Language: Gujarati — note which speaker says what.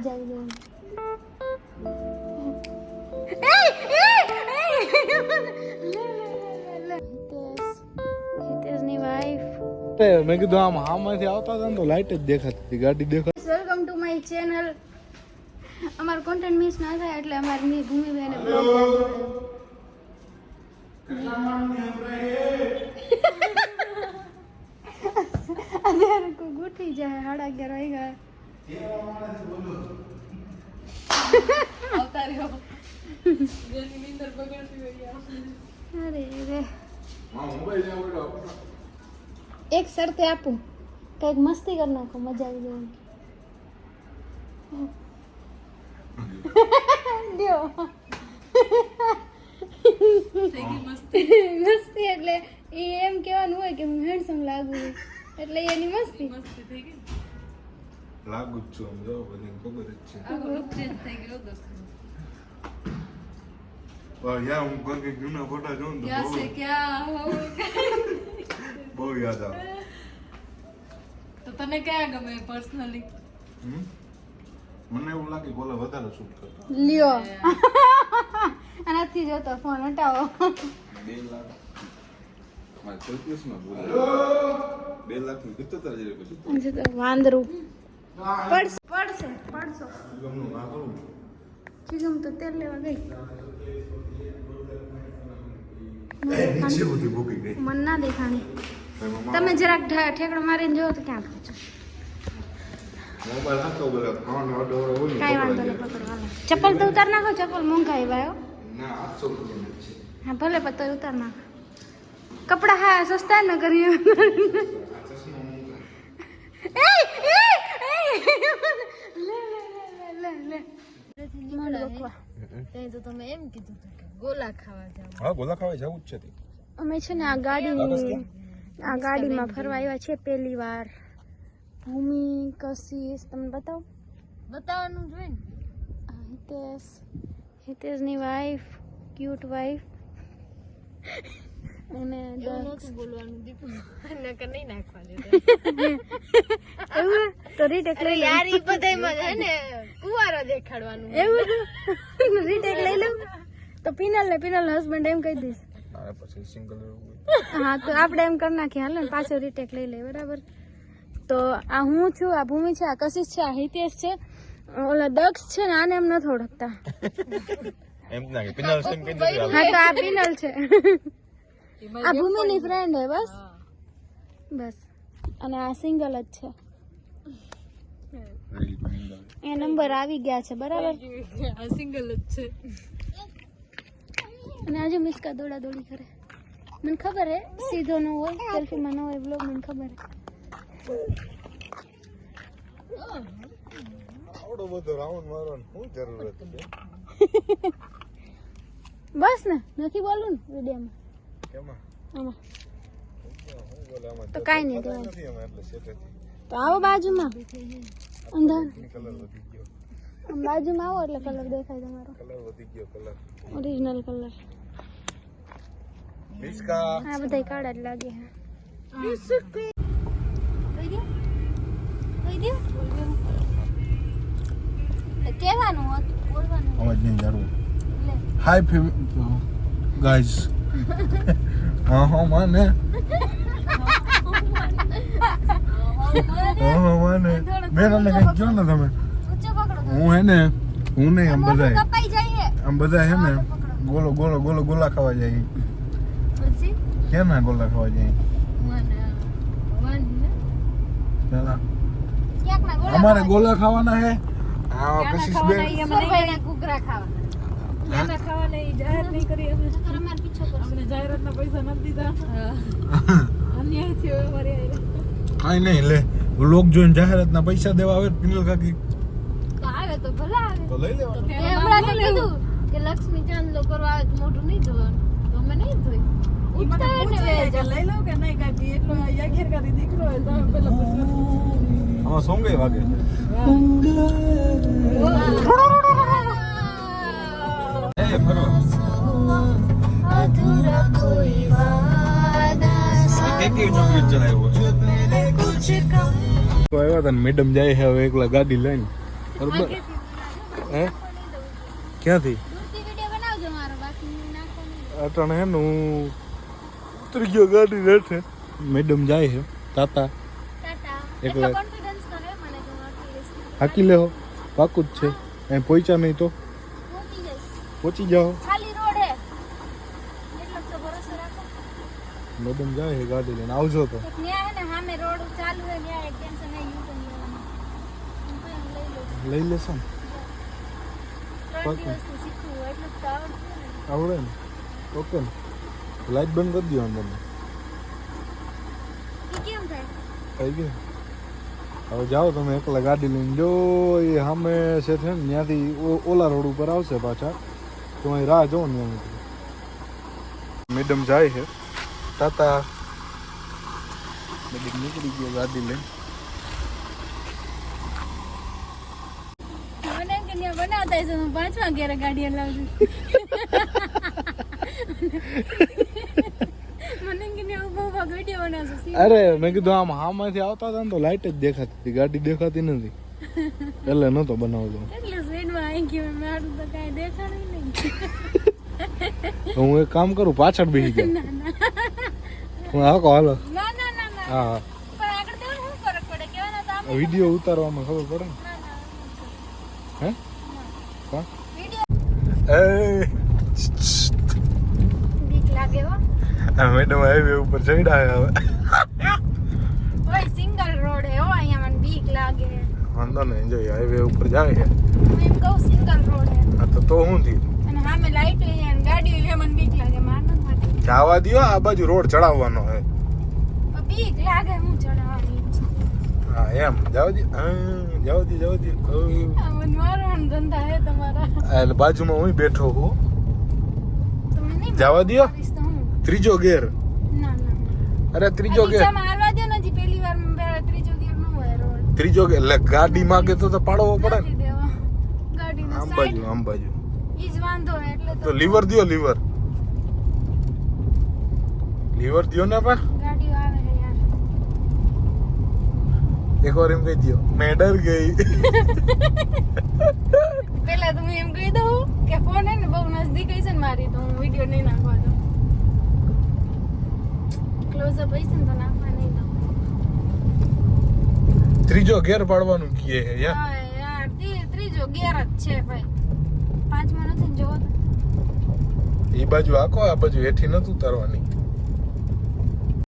Speaker 1: મેં કીધું આમ આમાંથી આવતા હતા ને તો લાઈટ જ દેખાતી હતી, ગાડી દેખાતી.
Speaker 2: Welcome to my channel. અમારું કોન્ટેન્ટ મિસ ના થાય એટલે અમારી ભૂમિબેને બ્લોગ અત્યારે કોઈ ગોઠી જાય 11:30 વાગી ગયા.
Speaker 3: આવતા રહ્યો જેની નીંદર બગડતી હોય.
Speaker 2: અરે રે એક શરતે આપું, કંઈક મસ્તી કરી નાખો, મજા આવી જાય. મસ્તી એટલે એ એમ કહેવાનું હોય કે હું હેન્ડસમ લાગુ એટલે એની મસ્તી
Speaker 3: થઈ ગઈ.
Speaker 1: લાગુ જ છું, આમ જો બધી ખબર જ છે.
Speaker 3: આખો લુક ચેન્જ થઈ ગયો દોસ્ત.
Speaker 1: યાર હું કોઈ જૂના ફોટા જોઉં તો
Speaker 3: ક્યાં છે ક્યાં હો
Speaker 1: બહુ યાદ આવે.
Speaker 3: તો તને ક્યાં ગમે પર્સનલી?
Speaker 1: મને એવું લાગે બોલા વધારે શૂટ કરતા.
Speaker 2: લ્યો આનાથી જોતો ફોન હટાવો.
Speaker 4: 2 લાખ મારે સેલ્ફિયસમાં બોલે 2 લાખનું કેટલું તારે જેવું પછી
Speaker 2: તો વાંદરું પડશો
Speaker 1: ગમનું ના કરું.
Speaker 2: ચીગમ તો તેલ લેવા ગઈ.
Speaker 1: નીચે બધી ભૂકી ગઈ.
Speaker 2: મન ના દેખાણી. તમે જરાક ઠેકડો મારીને જોવો તો ક્યાં પહોંચો.
Speaker 1: મોબાઈલ હાથો બોલે ખાવાનો ઓર્ડર હોય
Speaker 2: કાંઈ વાંધો નહીં, પકડવાના. ચપ્પલ તો ઉતાર નાખો, ચપ્પલ મોંઘાઈ ભાઈ.
Speaker 1: ના 800 રૂપિયા છે.
Speaker 2: હા ભલે પતો ઉતાર નાખો. કપડા હા સસ્તા ન કરીએ.
Speaker 3: તો તમે એમ કીધું કે ગોલા ખાવા જાવ.
Speaker 1: હા ગોલા ખાવા જવું જ છે.
Speaker 2: અમે છે ને આ ગાડીમાં ફરવા આવ્યા છે પહેલી વાર. ભૂમિ કશિશ તમને બતાવો,
Speaker 3: બતાવવાનું જોઈએ ને.
Speaker 2: હિતેશની વાઈફ, ક્યુટ વાઈફ. અને
Speaker 3: એવું નહોતું બોલવાનું દીપુ, નકર નહીં નાખવાનું.
Speaker 2: એવું તો રીટેક લઈ લો.
Speaker 3: યાર ઈ બધાયમાં છે ને કુવારો દેખાડવાનું.
Speaker 2: એવું રીટેક લઈ લો તો પિનલ હસબન્ડ એમ કહી દઈશ.
Speaker 1: મારે પછી સિંગલ
Speaker 2: હા તો આપણે એમ કરી નાખીએ, હાલ ને પાછો રીટેક લઈ લે, બરાબર. તો આ હું છું, આ ભૂમિ છે, આ કશિશ છે, આ હિતેશ છે, ઓલા દક્ષ છે ને આને એમ નથી ઓળખતા.
Speaker 1: એમ ના કે પિનલ સેમ કહી દીધું.
Speaker 2: હા તો આ પિનલ છે, આ ભૂમિની ફ્રેન્ડ હે બસ. અને આ સિંગલ જ છે. એ નંબર આવી ગયા છે, બરાબર.
Speaker 3: આ સિંગલ જ છે.
Speaker 2: અને આજે મિસકા દોડા દોડી કરે. મને ખબર હે સીધો ન હોય, સેલ્ફીમાં ન હોય, બ્લોગ મને ખબર હે.
Speaker 1: આવડો બધો રાઉન્ડ મારવાનો શું જરૂર હતી?
Speaker 2: બસ ને નથી બોલવું ને વિડીયોમાં.
Speaker 1: કેમાં
Speaker 2: આમાં
Speaker 1: હું બોલે આમાં
Speaker 2: તો કાંઈ નહીં તો
Speaker 1: નથી એમાં એટલે સેટેથી
Speaker 2: તો આવો બાજુમાં અંધાર
Speaker 1: કલર વધી ગયો.
Speaker 2: આમ બાજુમાં આવો એટલે કલર દેખાય તમારો,
Speaker 1: કલર વધી ગયો કલર.
Speaker 2: Original colour.
Speaker 1: મિસ્કા
Speaker 2: આ બધાય કાળા જ લાગે છે. કેવાનું હતું બોલવાનું.
Speaker 1: અવાજ નહીં જાડવું. Hi guys. હા માને માને મેં તમને કંઈક કહો ને તમે. હું હે ને હું નહીં આમ બધા હે ને ગોલા ખાવા જાય. કેમ ના ગોલા ખાવા જાય? અમારે ગોલા ખાવાના હે. આ કશિશ બેન
Speaker 3: કુકરા ખાવા ખાવાના જાહેર નહીં કરી. અમને જાહેરાતના પૈસા નથી દીધા. અન્યાય થયો અમારે.
Speaker 1: કાંઈ નહીં લે વ્લોગ જોઈને જાહેરાતના પૈસા દેવા આવે પિનલ કાકી
Speaker 3: આવે તો ભલે આવે
Speaker 1: તો લઈ લેવા.
Speaker 3: હમણાં તો કીધું કે લક્ષ્મી ચાંદલો કરવા આવે તો મોઢું નહીં ધોવાનું, તો અમે નહીં ધોઈ. ઉઠતા હોય ને લઈ લો કે નહીં કાકી, એટલો યાગીરકારી દીકરો હોય તો પેલા
Speaker 1: આમાં સોંગે વાગે. એ ફરો કેવી ચોકલેટ ચલાવ્યો છે તો આવ્યા હતા મેડમ જાય છે હવે એકલા ગાડી લઈને. બરોબર
Speaker 2: આગેથી બનાવજો.
Speaker 1: હે
Speaker 2: નાખવા નહીં દઉં.
Speaker 1: ક્યાંથી
Speaker 2: દૂરથી વિડીયો બનાવજો મારો, બાકી નાખવા નહીં દઉં.
Speaker 1: અટાણે હે ને હું ઉતરી ગયો ગાડી રેઠે મેડમ જાય છે તાતા
Speaker 2: ટાટા.
Speaker 1: એકલા.
Speaker 2: એટલો confidence તો હે મને કે હું આટલી લઈશ.
Speaker 1: હાકી લેહો પાકું જ છે અહીં પહોંચ્યા નહીં તો
Speaker 2: પહોંચી જઈશ.
Speaker 1: પહોંચી જાઓ
Speaker 2: ખાલી રોડ હે. એટલો તો ભરોસો રાખો.
Speaker 1: મેડમ જાય છે ગાડી લઈને આવજો તો
Speaker 2: એક ન્યા હે ને સામે રોડ ચાલુ હે, ન્યા એક ટેન્શન નહીં, U-turn લેવાનું. હું તો એમ લઈ લઈશ.
Speaker 1: લઈ લેશો ને
Speaker 2: 3
Speaker 1: પાકું.
Speaker 2: દિવસથી શીખવું હોય એટલું તો આવડતું ને.
Speaker 1: આવડે ને ઓકે ને લાઈટ બંધ કરી દો તમે
Speaker 2: ઈ કેમ થાય?
Speaker 1: થઈ ગયું હવે જાઓ તમે એકલા ગાડી લઈને જો એ સામે છે ને ત્યાંથી ઓલા રોડ ઉપર આવશે પાછા તો અહીં રાહ જોવો ને એમ મેડમ જાય છે તાતા મેડમ નીકળી ગયો ગાડી લઈને
Speaker 2: મને એમ કે ન્યા બનાવતા હશે, હું 5મા ઘેરે ગાડી હલાવું છું. મને એમ કે ન્યા ઊભો ઊભો વિડીયો બનાવશો.
Speaker 1: અરે મેં કીધું આમ હામાંથી આવતા હતા ને તો લાઈટ જ દેખાતી હતી ગાડી દેખાતી નથી એટલે નહોતો બનાવતો
Speaker 2: એટલે સ્પીડમાં આવી ગયું, મારું તો કાંઈ દેખાડું નહીં.
Speaker 1: હું એક કામ કરું પાછળ બેસી જાઉં
Speaker 2: ના ના
Speaker 1: હું હાકો હાલો
Speaker 2: ના ના ના ના.
Speaker 1: હા હા
Speaker 2: પણ આગળ દેવું શું ફરક પડે? કહેવાના તો આમ.
Speaker 1: વિડીયો ઉતારવામાં ખબર પડે ને
Speaker 2: ના ના
Speaker 1: હે હા
Speaker 2: વિડીયો
Speaker 1: એ
Speaker 2: બીક લાગે હો.
Speaker 1: આ મેડમ હાઈવે ઉપર ચડ્યા હવે
Speaker 2: ઓય સિંગલ રોડ હે હો, અહીંયા મને બીક લાગે.
Speaker 1: વાંધો નહીં જોઈ હાઈવે ઉપર જાય છે
Speaker 2: હું એમ કહું સિંગલ રોડ હે
Speaker 1: હા તો શું થયું
Speaker 2: અને સામે લાઈટ હે અને ગાડી હે, મને બીક લાગે. માર ન થાય.
Speaker 1: જવા દ્યો આ બાજુ રોડ ચડાવવાનો હે
Speaker 2: પણ બીક લાગે હું ચડાવવાની.
Speaker 1: હા એમ જાવ દે જાવ દે
Speaker 2: આ મને મારવાના ધંધા હે તમારા.
Speaker 1: એટલે બાજુમાં હું બેઠો હું
Speaker 2: તમે નહીં
Speaker 1: જવા દ્યો.
Speaker 2: મારીશ તો હું.
Speaker 1: ત્રીજો ગેર
Speaker 2: ના ના ના.
Speaker 1: અરે ત્રીજો ગેર
Speaker 2: બીજામાં હાલવા દો ને, હજી પહેલી વાર ત્રીજો ગિયર ન હોય રોડ.
Speaker 1: ત્રીજો ગેર એટલે ગાડી માગે તો પાડવો પડે
Speaker 2: નથી દેવા. ગાડીનો
Speaker 1: આમ
Speaker 2: સાઈડ
Speaker 1: બાજુ આમ બાજુ
Speaker 2: ઈ જ વાંધો હે એટલે
Speaker 1: તો લીવર દ્યો લીવર દ્યો ને પણ
Speaker 2: ગાડીઓ આવે હે યાર.
Speaker 1: એક વાર એમ કહી દ્યો મેં ડર ગઈ
Speaker 2: પેલા તો હું એમ કહી દઉં કે ફોન હે ને બહુ નજદીક હશે ને મારી, તો હું વિડીયો નહીં નાખવા દઉં. ક્લોઝઅપ હશે ને તો નાખવા નહીં દઉં.
Speaker 1: ત્રીજો ગેર પાડવાનું કીએ હે યાર
Speaker 2: હા યાર, ત્રીજો ગેર જ છે ભાઈ. 5માં નથી ને જોવો તો.
Speaker 1: એ બાજુ આખો આ બાજુ હેઠી નતું ઉતારવાની